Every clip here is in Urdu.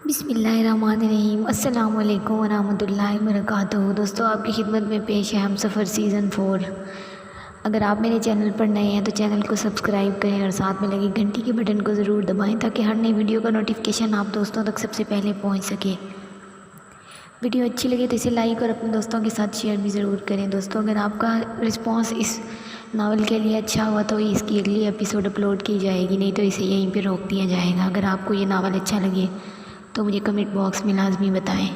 بسم اللہ الرحمن الرحیم۔ السلام علیکم ورحمۃ اللہ وبرکاتہ۔ دوستو، آپ کی خدمت میں پیش ہے ہم سفر سیزن 4۔ اگر آپ میرے چینل پر نئے ہیں تو چینل کو سبسکرائب کریں اور ساتھ میں لگی گھنٹی کے بٹن کو ضرور دبائیں تاکہ ہر نئی ویڈیو کا نوٹیفیکیشن آپ دوستوں تک سب سے پہلے پہنچ سکے۔ ویڈیو اچھی لگے تو اسے لائک اور اپنے دوستوں کے ساتھ شیئر بھی ضرور کریں۔ دوستو، اگر آپ کا رسپانس اس ناول کے لیے اچھا ہوا تو اس کی اگلی ایپیسوڈ اپلوڈ کی جائے گی، نہیں تو اسے یہیں پہ روک دیا جائے گا۔ اگر آپ کو یہ ناول اچھا لگے تو مجھے کمنٹ باکس میں لازمی بتائیں۔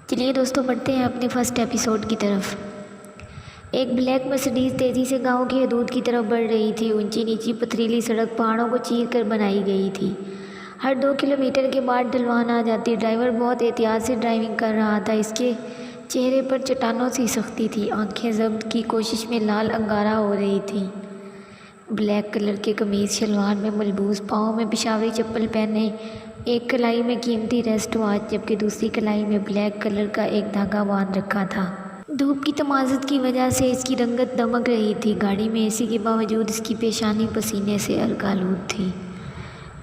چلیے دوستو، بڑھتے ہیں اپنے فرسٹ ایپیسوڈ کی طرف۔ ایک بلیک مرسڈیز تیزی سے گاؤں کی حدود کی طرف بڑھ رہی تھی۔ اونچی نیچی پتھریلی سڑک پہاڑوں کو چیر کر بنائی گئی تھی۔ ہر 2 کلومیٹر کے بعد ڈھلوان آ جاتی۔ ڈرائیور بہت احتیاط سے ڈرائیونگ کر رہا تھا۔ اس کے چہرے پر چٹانوں سی سختی تھی، آنکھیں ضبط کی کوشش میں لال انگارہ ہو رہی تھیں۔ بلیک کلر کے قمیض شلوار میں ملبوس، پاؤں میں پشاوری چپل پہنے، ایک کلائی میں قیمتی ریسٹ واچ جبکہ دوسری کلائی میں بلیک کلر کا ایک دھاگا باندھ رکھا تھا۔ دھوپ کی تمازت کی وجہ سے اس کی رنگت دمک رہی تھی۔ گاڑی میں اے سی کے باوجود اس کی پیشانی پسینے سے الکالود تھی۔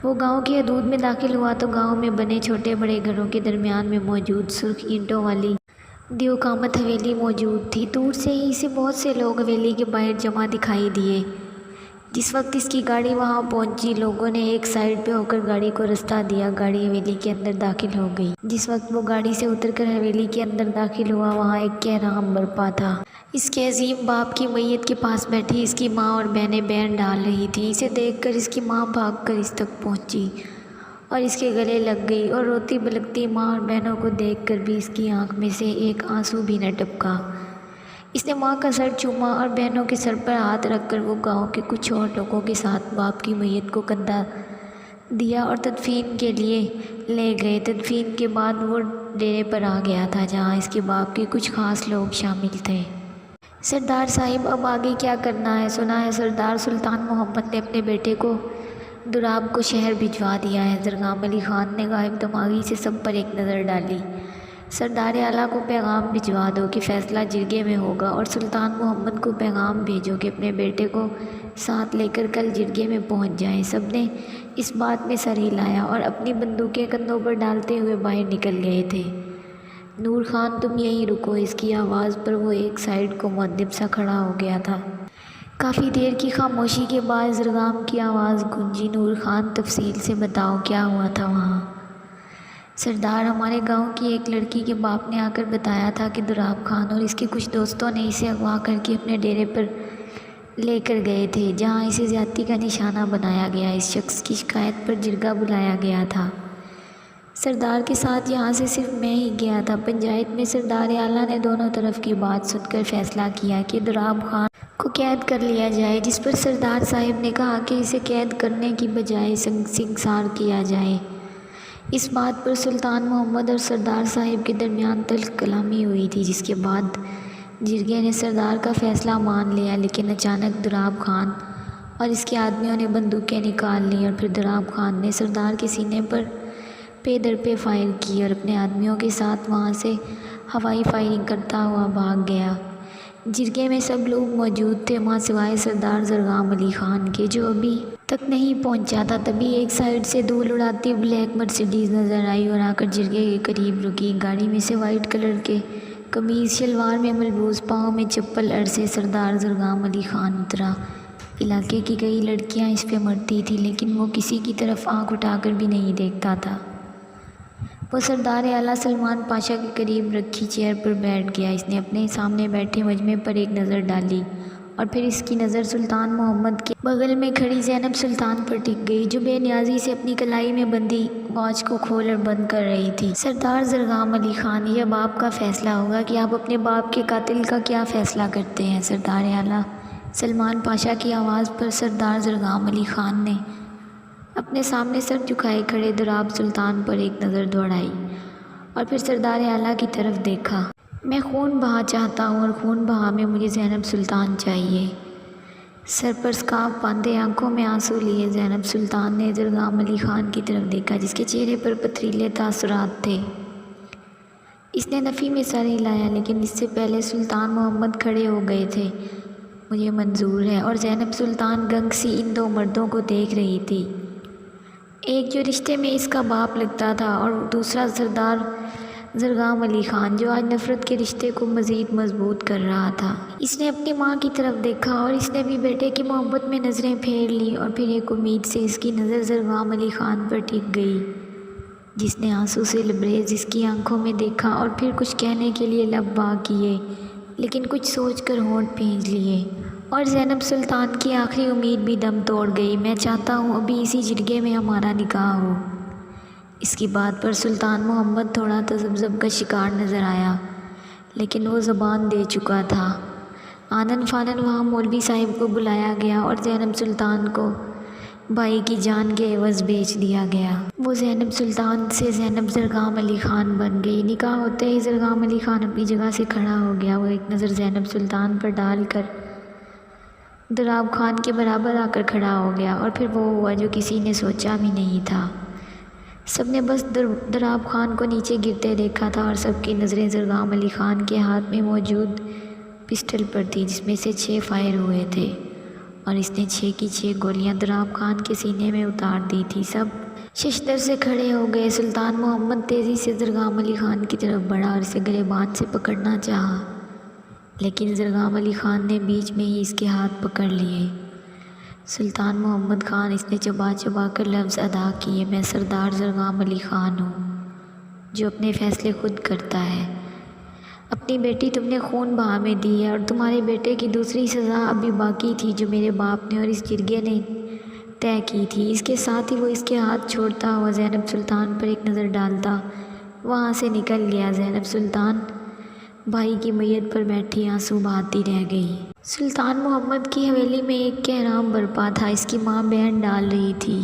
وہ گاؤں کی حدود میں داخل ہوا تو گاؤں میں بنے چھوٹے بڑے گھروں کے درمیان میں موجود سرخ اینٹوں والی دیوقامت حویلی موجود تھی۔ دور سے ہی اسے بہت سے لوگ حویلی کے باہر جمع دکھائی دیے۔ جس وقت اس کی گاڑی وہاں پہنچی، لوگوں نے ایک سائیڈ پہ ہو کر گاڑی کو رستہ دیا۔ گاڑی حویلی کے اندر داخل ہو گئی۔ جس وقت وہ گاڑی سے اتر کر حویلی کے اندر داخل ہوا، وہاں ایک کہرام برپا تھا۔ اس کے عظیم باپ کی میت کے پاس بیٹھی اس کی ماں اور بہنیں بین ڈال رہی تھیں۔ اسے دیکھ کر اس کی ماں بھاگ کر اس تک پہنچی اور اس کے گلے لگ گئی، اور روتی بلکتی ماں اور بہنوں کو دیکھ کر بھی اس کی آنکھ میں سے ایک آنسو بھی نہ ٹپکا۔ اس نے ماں کا سر چوما اور بہنوں کے سر پر ہاتھ رکھ کر وہ گاؤں کے کچھ اور لوگوں کے ساتھ باپ کی میت کو کندھا دیا اور تدفین کے لیے لے گئے۔ تدفین کے بعد وہ ڈیرے پر آ گیا تھا جہاں اس کے باپ کے کچھ خاص لوگ شامل تھے۔ سردار صاحب، اب آگے کیا کرنا ہے؟ سنا ہے سردار سلطان محمد نے اپنے بیٹے کو دراب کو شہر بھجوا دیا ہے۔ زرغام علی خان نے غائب دماغی سے سب پر ایک نظر ڈالی۔ سردار اعلیٰ کو پیغام بھجوا دو کہ فیصلہ جرگے میں ہوگا، اور سلطان محمد کو پیغام بھیجو کہ اپنے بیٹے کو ساتھ لے کر کل جرگے میں پہنچ جائیں۔ سب نے اس بات میں سر ہلایا اور اپنی بندوقیں کندھوں پر ڈالتے ہوئے باہر نکل گئے تھے۔ نور خان، تم یہیں رکو۔ اس کی آواز پر وہ ایک سائیڈ کو مؤدب سا کھڑا ہو گیا تھا۔ کافی دیر کی خاموشی کے بعد زرغام کی آواز گونجی، نور خان، تفصیل سے بتاؤ کیا ہوا تھا وہاں؟ سردار، ہمارے گاؤں کی ایک لڑکی کے باپ نے آ کر بتایا تھا کہ دراب خان اور اس کے کچھ دوستوں نے اسے اغوا کر کے اپنے ڈیرے پر لے کر گئے تھے جہاں اسے زیادتی کا نشانہ بنایا گیا۔ اس شخص کی شکایت پر جرگہ بلایا گیا تھا۔ سردار کے ساتھ یہاں سے صرف میں ہی گیا تھا۔ پنچایت میں سردار اعلیٰ نے دونوں طرف کی بات سن کر فیصلہ کیا کہ دراب خان کو قید کر لیا جائے، جس پر سردار صاحب نے کہا کہ اسے قید کرنے کی بجائے سنگسار کیا جائے۔ اس بات پر سلطان محمد اور سردار صاحب کے درمیان تلخ کلامی ہوئی تھی، جس کے بعد جرگے نے سردار کا فیصلہ مان لیا۔ لیکن اچانک دراب خان اور اس کے آدمیوں نے بندوقیں نکال لیں اور پھر دراب خان نے سردار کے سینے پر پے در پے فائر کی اور اپنے آدمیوں کے ساتھ وہاں سے ہوائی فائرنگ کرتا ہوا بھاگ گیا۔ جرگے میں سب لوگ موجود تھے ماں سوائے سردار زرغام علی خان کے، جو ابھی تک نہیں پہنچا تھا۔ تبھی ایک سائیڈ سے دھول اڑاتی بلیک مرسڈیز نظر آئی اور آ کر جرگے کے قریب رکی۔ گاڑی میں سے وائٹ کلر کے قمیض شلوار میں ملبوس، پاؤں میں چپل عرصے سردار زرغام علی خان اترا۔ علاقے کی کئی لڑکیاں اس پہ مرتی تھیں لیکن وہ کسی کی طرف آنکھ اٹھا کر بھی نہیں دیکھتا تھا۔ وہ سردار اعلیٰ سلمان پاشا کے قریب رکھی چیئر پر بیٹھ گیا۔ اس نے اپنے سامنے بیٹھے مجمع پر ایک نظر ڈالی اور پھر اس کی نظر سلطان محمد کے بغل میں کھڑی زینب سلطان پر ٹک گئی، جو بے نیازی سے اپنی کلائی میں بندھی واچ کو کھول اور بند کر رہی تھی۔ سردار زرغام علی خان، یہ اب آپ کا فیصلہ ہوگا کہ آپ اپنے باپ کے قاتل کا کیا فیصلہ کرتے ہیں۔ سردار اعلیٰ سلمان پاشا کی آواز پر سردار زرغام علی خان نے اپنے سامنے سر جھکائے کھڑے دراب سلطان پر ایک نظر دوڑائی اور پھر سردار اعلیٰ کی طرف دیکھا۔ میں خون بہا چاہتا ہوں اور خون بہا میں مجھے زینب سلطان چاہیے۔ سر پر سکارف باندھے، آنکھوں میں آنسو لیے زینب سلطان نے زرغام علی خان کی طرف دیکھا، جس کے چہرے پر پتھریلے تاثرات تھے۔ اس نے نفی میں سر ہلایا لیکن اس سے پہلے سلطان محمد کھڑے ہو گئے تھے۔ مجھے منظور ہے۔ اور زینب سلطان گنگ سی ان 2 مردوں کو دیکھ رہی تھی۔ ایک جو رشتے میں اس کا باپ لگتا تھا اور دوسرا سردار زرغام علی خان جو آج نفرت کے رشتے کو مزید مضبوط کر رہا تھا۔ اس نے اپنی ماں کی طرف دیکھا اور اس نے بھی بیٹے کی محبت میں نظریں پھیر لی، اور پھر ایک امید سے اس کی نظر زرغام علی خان پر ٹک گئی، جس نے آنسو سے لبریز اس کی آنکھوں میں دیکھا اور پھر کچھ کہنے کے لیے لب باں کیے، لیکن کچھ سوچ کر ہونٹ بھینج لیے، اور زینب سلطان کی آخری امید بھی دم توڑ گئی۔ میں چاہتا ہوں ابھی اسی جرگے میں ہمارا نکاح ہو۔ اس کی بات پر سلطان محمد تھوڑا تذبذب کا شکار نظر آیا، لیکن وہ زبان دے چکا تھا۔ آنن فانن وہاں مولوی صاحب کو بلایا گیا اور زینب سلطان کو بھائی کی جان کے عوض بیچ دیا گیا۔ وہ زینب سلطان سے زینب زرغام علی خان بن گئی۔ نکاح ہوتے ہی زرغام علی خان اپنی جگہ سے کھڑا ہو گیا۔ وہ ایک نظر زینب سلطان پر ڈال کر دراب خان کے برابر آ کر کھڑا ہو گیا، اور پھر وہ ہوا جو کسی نے سوچا بھی نہیں تھا۔ سب نے بس دراب خان کو نیچے گرتے دیکھا تھا، اور سب کی نظریں زرغام علی خان کے ہاتھ میں موجود پسٹل پر تھی، جس میں سے 6 فائر ہوئے تھے، اور اس نے 6 کی 6 گولیاں دراب خان کے سینے میں اتار دی تھی۔ سب ششدر سے کھڑے ہو گئے۔ سلطان محمد تیزی سے زرغام علی خان کی طرف بڑھا اور اسے گریبان سے پکڑنا چاہا، لیکن زرغام علی خان نے بیچ میں ہی اس کے ہاتھ پکڑ لیے۔ سلطان محمد خان، اس نے چبا چبا کر لفظ ادا کیے، میں سردار زرغام علی خان ہوں، جو اپنے فیصلے خود کرتا ہے۔ اپنی بیٹی تم نے خون بہا میں دی ہے، اور تمہارے بیٹے کی دوسری سزا ابھی باقی تھی جو میرے باپ نے اور اس جرگے نے طے کی تھی۔ اس کے ساتھ ہی وہ اس کے ہاتھ چھوڑتا ہوا زینب سلطان پر ایک نظر ڈالتا وہاں سے نکل گیا۔ زینب سلطان بھائی کی میت پر بیٹھی آنسو بہاتی رہ گئی۔ سلطان محمد کی حویلی میں ایک کہرام برپا تھا۔ اس کی ماں بہن ڈال رہی تھی۔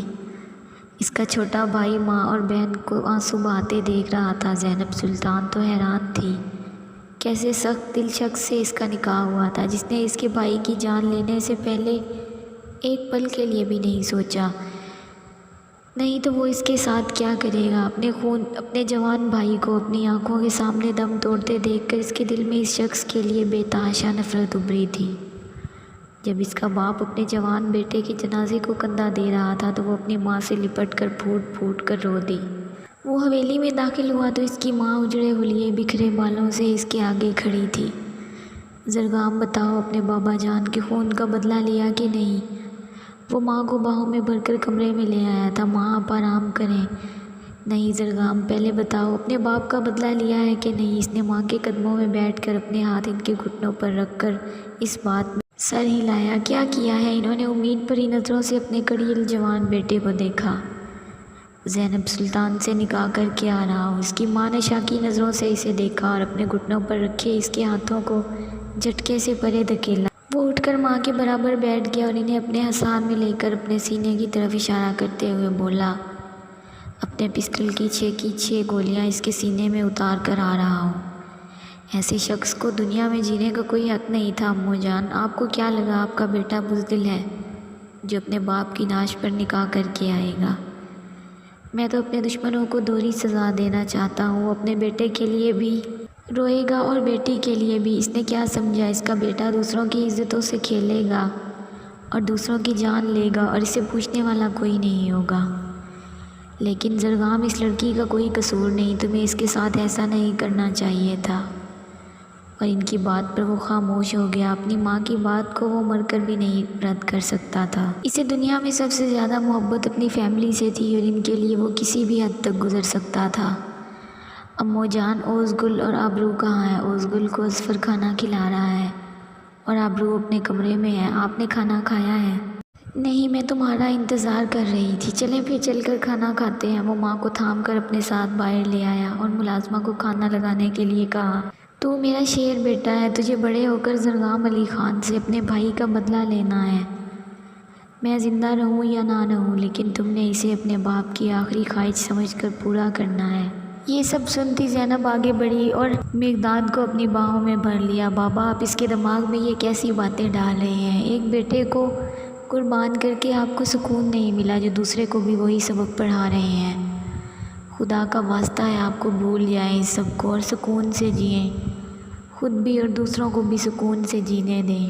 اس کا چھوٹا بھائی ماں اور بہن کو آنسو بہاتے دیکھ رہا تھا۔ زینب سلطان تو حیران تھی، کیسے سخت دل شخص سے اس کا نکاح ہوا تھا، جس نے اس کے بھائی کی جان لینے سے پہلے ایک پل کے لیے بھی نہیں سوچا۔ نہیں تو وہ اس کے ساتھ کیا کرے گا؟ اپنے جوان بھائی کو اپنی آنکھوں کے سامنے دم توڑتے دیکھ کر اس کے دل میں اس شخص کے لیے بے تحاشا نفرت ابھری تھی۔ جب اس کا باپ اپنے جوان بیٹے کے جنازے کو کندھا دے رہا تھا تو وہ اپنی ماں سے لپٹ کر پھوٹ پھوٹ کر رو دی۔ وہ حویلی میں داخل ہوا تو اس کی ماں اجڑے حلیے بکھرے بالوں سے اس کے آگے کھڑی تھی۔ زرغام، بتاؤ اپنے بابا جان کے خون کا بدلہ لیا کہ نہیں؟ وہ ماں کو باہوں میں بھر کر کمرے میں لے آیا تھا۔ ماں آپ آرام کریں۔ نہیں زرغام، پہلے بتاؤ اپنے باپ کا بدلہ لیا ہے کہ نہیں؟ اس نے ماں کے قدموں میں بیٹھ کر اپنے ہاتھ ان کے گھٹنوں پر رکھ کر اس بات میں سر ہلایا۔ کیا کیا ہے؟ انہوں نے امید بھری نظروں سے اپنے کڑیل جوان بیٹے کو دیکھا۔ زینب سلطان سے نکاح کر کے آ رہا ہوں۔ اس کی ماں نے شاکی نظروں سے اسے دیکھا اور اپنے گھٹنوں پر رکھے اس کے ہاتھوں کو جھٹکے سے پرے دھکیلا۔ وہ اٹھ کر ماں کے برابر بیٹھ گیا اور انہیں اپنے حصار میں لے کر اپنے سینے کی طرف اشارہ کرتے ہوئے بولا، اپنے پسٹل کی 6 کی 6 گولیاں اس کے سینے میں اتار کر آ رہا ہوں۔ ایسے شخص کو دنیا میں جینے کا کوئی حق نہیں تھا۔ امو جان، آپ کو کیا لگا آپ کا بیٹا بزدل ہے جو اپنے باپ کی ناش پر نکاح کر کے آئے گا؟ میں تو اپنے دشمنوں کو دوہری سزا دینا چاہتا ہوں۔ وہ اپنے بیٹے کے لیے بھی روئے گا اور بیٹی کے لیے بھی۔ اس نے کیا سمجھا اس کا بیٹا دوسروں کی عزتوں سے کھیلے گا اور دوسروں کی جان لے گا اور اسے پوچھنے والا کوئی نہیں ہوگا؟ لیکن زرغام، اس لڑکی کا کوئی قصور نہیں، تمہیں اس کے ساتھ ایسا نہیں کرنا چاہیے تھا۔ اور ان کی بات پر وہ خاموش ہو گیا۔ اپنی ماں کی بات کو وہ مر کر بھی نہیں رد کر سکتا تھا۔ اسے دنیا میں سب سے زیادہ محبت اپنی فیملی سے تھی اور ان کے لیے وہ کسی بھی حد تک گزر سکتا تھا۔ امو جان، اوزگل اور آبرو کہاں ہے؟ اوزگل کو اظفر کھانا کھلا رہا ہے اور آبرو اپنے کمرے میں ہے۔ آپ نے کھانا کھایا ہے؟ نہیں، میں تمہارا انتظار کر رہی تھی۔ چلیں پھر چل کر کھانا کھاتے ہیں۔ وہ ماں کو تھام کر اپنے ساتھ باہر لے آیا اور ملازمہ کو کھانا لگانے کے لیے کہا، تو میرا شیر بیٹا ہے، تجھے بڑے ہو کر زرغام علی خان سے اپنے بھائی کا بدلہ لینا ہے۔ میں زندہ رہوں یا نہ رہوں، لیکن تم نے اسے اپنے باپ کی آخری خواہش سمجھ کر پورا کرنا ہے۔ یہ سب سنتی زینب آگے بڑھی اور مقداد کو اپنی باہوں میں بھر لیا۔ بابا، آپ اس کے دماغ میں یہ کیسی باتیں ڈال رہے ہیں؟ ایک بیٹے کو قربان کر کے آپ کو سکون نہیں ملا جو دوسرے کو بھی وہی سبق پڑھا رہے ہیں۔ خدا کا واسطہ ہے آپ کو بھول جائیں اس سب کو اور سکون سے جئیں، خود بھی اور دوسروں کو بھی سکون سے جینے دیں۔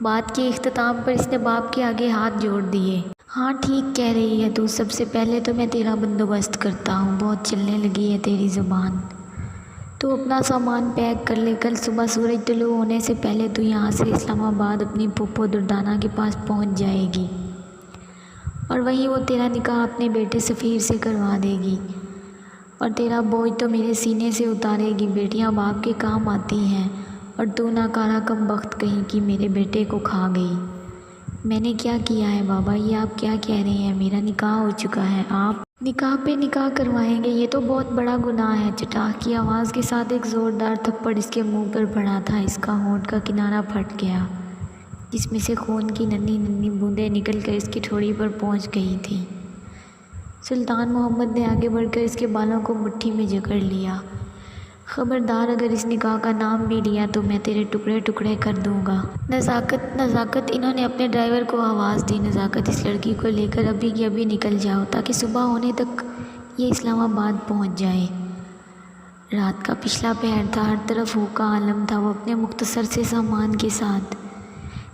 بات کے اختتام پر اس نے باپ کے آگے ہاتھ جوڑ دیے۔ ہاں ٹھیک کہہ رہی ہے تو سب سے پہلے تو میں تیرا بندوبست کرتا ہوں، بہت چلنے لگی ہے تیری زبان۔ تو اپنا سامان پیک کر لے، کل صبح سورج طلوع ہونے سے پہلے تو یہاں سے اسلام آباد اپنی پھپھو دردانہ کے پاس پہنچ جائے گی، اور وہیں وہ تیرا نکاح اپنے بیٹے سفیر سے کروا دے گی، اور تیرا بوجھ تو میرے سینے سے اتارے گی۔ بیٹیاں باپ کے کام آتی ہیں، اور تو ناکارہ کم بخت کہیں کہ میرے بیٹے کو کھا گئی۔ میں نے کیا کیا ہے بابا؟ یہ آپ کیا کہہ رہے ہیں؟ میرا نکاح ہو چکا ہے، آپ نکاح پہ نکاح کروائیں گے؟ یہ تو بہت بڑا گناہ ہے۔ چٹاخ کی آواز کے ساتھ ایک زوردار تھپڑ اس کے منہ پر پڑا تھا۔ اس کا ہونٹ کا کنارہ پھٹ گیا، جس میں سے خون کی ننھی ننھی بوندیں نکل کر اس کی ٹھوڑی پر پہنچ گئی تھیں۔ سلطان محمد نے آگے بڑھ کر اس کے بالوں کو مٹھی میں جکڑ لیا۔ خبردار، اگر اس نکاح کا نام بھی لیا تو میں تیرے ٹکڑے ٹکڑے کر دوں گا۔ نزاکت، نزاکت، انہوں نے اپنے ڈرائیور کو آواز دی۔ نزاکت، اس لڑکی کو لے کر ابھی کی ابھی نکل جاؤ تاکہ صبح ہونے تک یہ اسلام آباد پہنچ جائے۔ رات کا پچھلا پہر تھا، ہر طرف ہو کا عالم تھا۔ وہ اپنے مختصر سے سامان کے ساتھ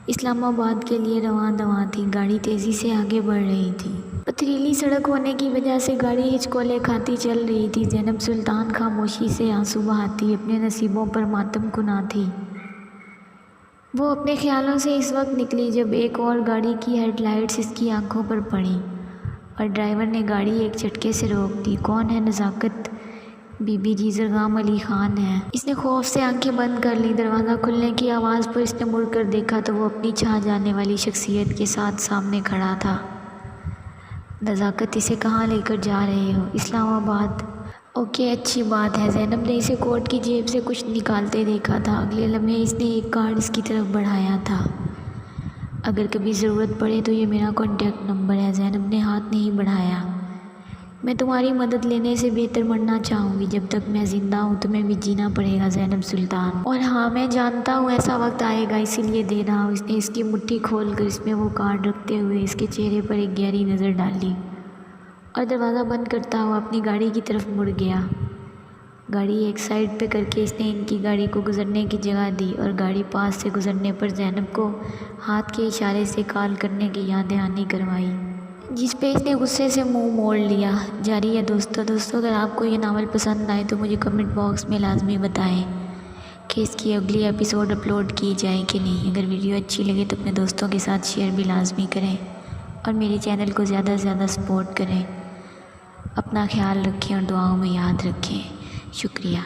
اسلام آباد کے لیے رواں دواں تھی۔ گاڑی تیزی سے آگے بڑھ رہی تھی۔ پتھریلی سڑک ہونے کی وجہ سے گاڑی ہچکولے کھاتی چل رہی تھی۔ زینب سلطان خاموشی سے آنسو بہاتی اپنے نصیبوں پر ماتم کنا تھی۔ وہ اپنے خیالوں سے اس وقت نکلی جب ایک اور گاڑی کی ہیڈ لائٹس اس کی آنکھوں پر پڑیں، اور ڈرائیور نے گاڑی ایک جھٹکے سے روک دی۔ کون ہے؟ نزاکت، be B G Zargham Ali Khan ہے۔ اس نے خوف سے آنکھیں بند کر لی۔ دروازہ کھلنے کی آواز پر اس نے مڑ کر دیکھا تو وہ اپنی چھا جانے والی شخصیت کے ساتھ سامنے کھڑا تھا۔ نزاکت، اسے کہاں لے کر جا رہے ہو؟ اسلام آباد۔ اوکے، اچھی بات ہے۔ زینب نے اسے کوٹ کی جیب سے کچھ نکالتے دیکھا تھا۔ اگلے لمحے اس نے ایک کارڈ اس کی طرف بڑھایا تھا۔ اگر کبھی ضرورت پڑے تو یہ میرا کانٹیکٹ نمبر ہے۔ زینب نے ہاتھ نہیں بڑھایا۔ میں تمہاری مدد لینے سے بہتر مرنا چاہوں گی۔ جب تک میں زندہ ہوں تمہیں بھی جینا پڑے گا زینب سلطان۔ اور ہاں، میں جانتا ہوں ایسا وقت آئے گا، اسی لیے دے رہا ہوں۔ اس نے اس کی مٹھی کھول کر اس میں وہ کارڈ رکھتے ہوئے اس کے چہرے پر ایک گہری نظر ڈالی، اور دروازہ بند کرتا ہوا اپنی گاڑی کی طرف مڑ گیا۔ گاڑی ایک سائڈ پہ کر کے اس نے ان کی گاڑی کو گزرنے کی جگہ دی، اور گاڑی پاس سے گزرنے پر زینب کو ہاتھ کے اشارے سے کال کرنے کی یاد دہانی کروائی، جس پہ اس نے غصے سے منہ موڑ لیا۔ جاری ہے دوستو، اگر آپ کو یہ ناول پسند آئے تو مجھے کمنٹ باکس میں لازمی بتائیں کہ اس کی اگلی ایپیسوڈ اپلوڈ کی جائے کہ نہیں۔ اگر ویڈیو اچھی لگے تو اپنے دوستوں کے ساتھ شیئر بھی لازمی کریں، اور میرے چینل کو زیادہ سے زیادہ سپورٹ کریں۔ اپنا خیال رکھیں اور دعاؤں میں یاد رکھیں۔ شکریہ۔